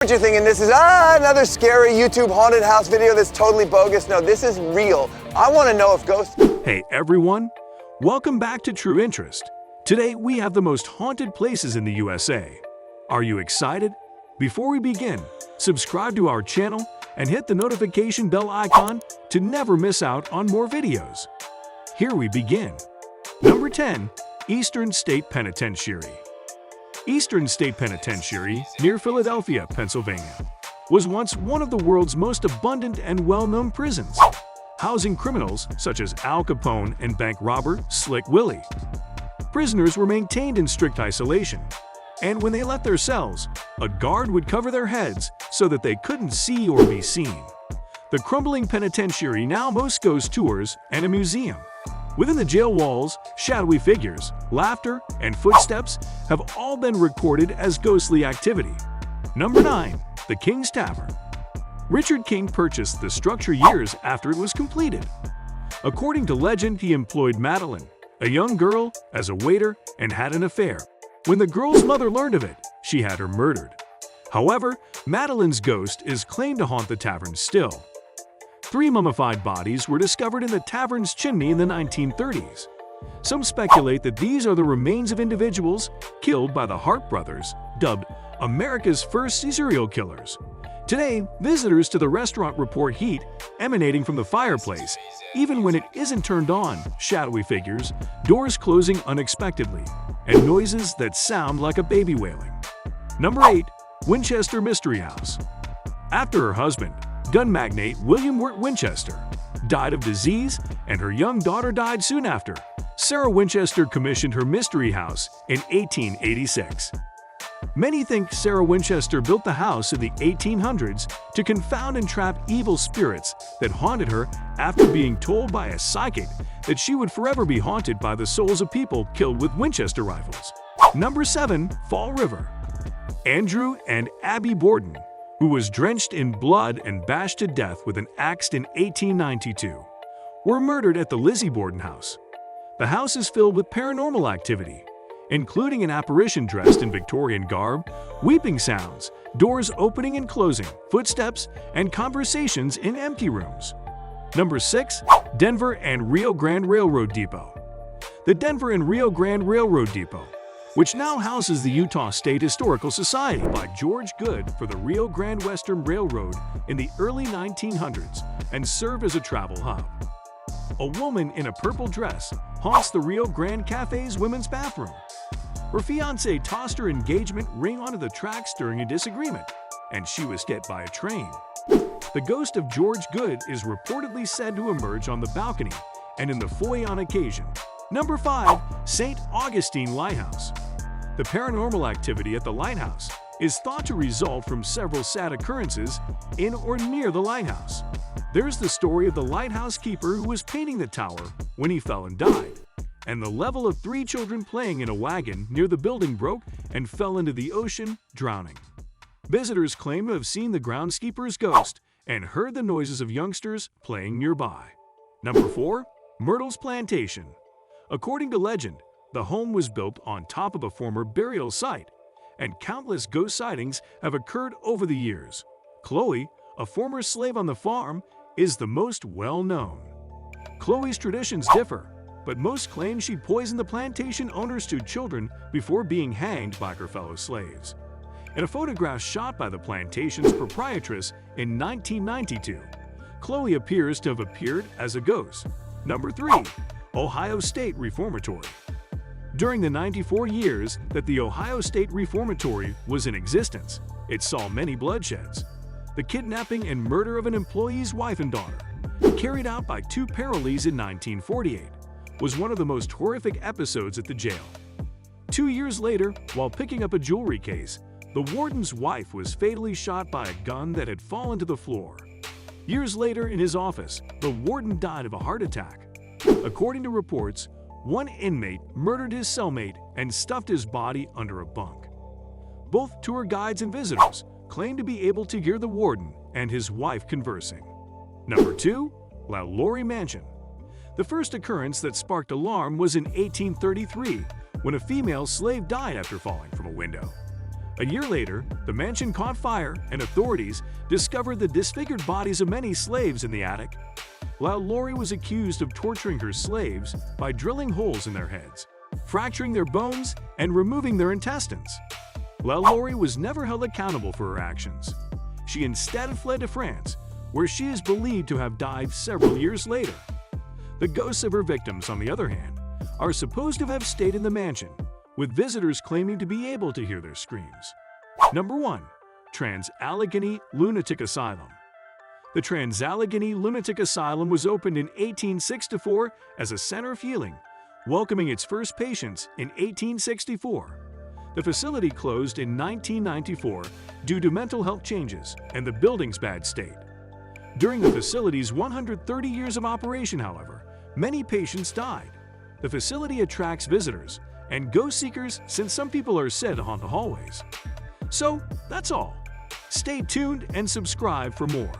What you're thinking, this is another scary YouTube haunted house video that's totally bogus. No, this is real. I want to know if ghosts... Hey everyone, welcome back to True Interest. Today we have the most haunted places in the USA. Are you excited? Before we begin, subscribe to our channel and hit the notification bell icon to never miss out on more videos. Here we begin. Number 10. Eastern State Penitentiary. Eastern State Penitentiary, near Philadelphia, Pennsylvania, was once one of the world's most abundant and well-known prisons, housing criminals such as Al Capone and bank robber Slick Willie. Prisoners were maintained in strict isolation, and when they left their cells, a guard would cover their heads so that they couldn't see or be seen. The crumbling penitentiary now boasts ghost tours and a museum. Within the jail walls, shadowy figures, laughter, and footsteps have all been recorded as ghostly activity. Number 9. The King's Tavern. Richard King purchased the structure years after it was completed. According to legend, he employed Madeline, a young girl, as a waiter and had an affair. When the girl's mother learned of it, she had her murdered. However, Madeline's ghost is claimed to haunt the tavern still. 3 mummified bodies were discovered in the tavern's chimney in the 1930s. Some speculate that these are the remains of individuals killed by the Hart brothers, dubbed America's first serial killers. Today, visitors to the restaurant report heat emanating from the fireplace, even when it isn't turned on, shadowy figures, doors closing unexpectedly, and noises that sound like a baby wailing. Number 8. Winchester Mystery House. After her husband, gun magnate William Wirt Winchester, died of disease and her young daughter died soon after, Sarah Winchester commissioned her mystery house in 1886. Many think Sarah Winchester built the house in the 1800s to confound and trap evil spirits that haunted her after being told by a psychic that she would forever be haunted by the souls of people killed with Winchester rifles. Number 7. Fall River. Andrew and Abby Borden, who was drenched in blood and bashed to death with an axe in 1892, were murdered at the Lizzie Borden house. The house is filled with paranormal activity, including an apparition dressed in Victorian garb, weeping sounds, doors opening and closing, footsteps, and conversations in empty rooms. Number 6. Denver and Rio Grande Railroad Depot. The Denver and Rio Grande Railroad Depot, which now houses the Utah State Historical Society by George Good for the Rio Grande Western Railroad in the early 1900s and served as a travel hub. A woman in a purple dress haunts the Rio Grande Cafe's women's bathroom. Her fiancé tossed her engagement ring onto the tracks during a disagreement, and she was hit by a train. The ghost of George Good is reportedly said to emerge on the balcony and in the foyer on occasion. Number 5. St. Augustine Lighthouse. The paranormal activity at the lighthouse is thought to result from several sad occurrences in or near the lighthouse. There's the story of the lighthouse keeper who was painting the tower when he fell and died, and the level of 3 children playing in a wagon near the building broke and fell into the ocean, drowning. Visitors claim to have seen the groundskeeper's ghost and heard the noises of youngsters playing nearby. Number 4. Myrtle's Plantation. According to legend, the home was built on top of a former burial site, and countless ghost sightings have occurred over the years. Chloe, a former slave on the farm, is the most well-known. Chloe's traditions differ, but most claim she poisoned the plantation owner's 2 children before being hanged by her fellow slaves. In a photograph shot by the plantation's proprietress in 1992, Chloe appears to have appeared as a ghost. Number 3. Ohio State Reformatory. During the 94 years that the Ohio State Reformatory was in existence, it saw many bloodsheds. The kidnapping and murder of an employee's wife and daughter, carried out by 2 parolees in 1948, was one of the most horrific episodes at the jail. 2 years later, while picking up a jewelry case, the warden's wife was fatally shot by a gun that had fallen to the floor. Years later, in his office, the warden died of a heart attack. According to reports, one inmate murdered his cellmate and stuffed his body under a bunk. Both tour guides and visitors claim to be able to hear the warden and his wife conversing. Number 2. La Laurie Mansion. The first occurrence that sparked alarm was in 1833, when a female slave died after falling from a window. A year later, the mansion caught fire and authorities discovered the disfigured bodies of many slaves in the attic. While Lori was accused of torturing her slaves by drilling holes in their heads, fracturing their bones, and removing their intestines. While Lori was never held accountable for her actions, she instead fled to France, where she is believed to have died several years later. The ghosts of her victims, on the other hand, are supposed to have stayed in the mansion, with visitors claiming to be able to hear their screams. Number 1. Trans-Allegheny Lunatic Asylum. The Trans-Allegheny Lunatic Asylum was opened in 1864 as a center of healing, welcoming its first patients in 1864. The facility closed in 1994 due to mental health changes and the building's bad state. During the facility's 130 years of operation, however, many patients died. The facility attracts visitors and ghost seekers since some people are said to haunt the hallways. So, that's all. Stay tuned and subscribe for more.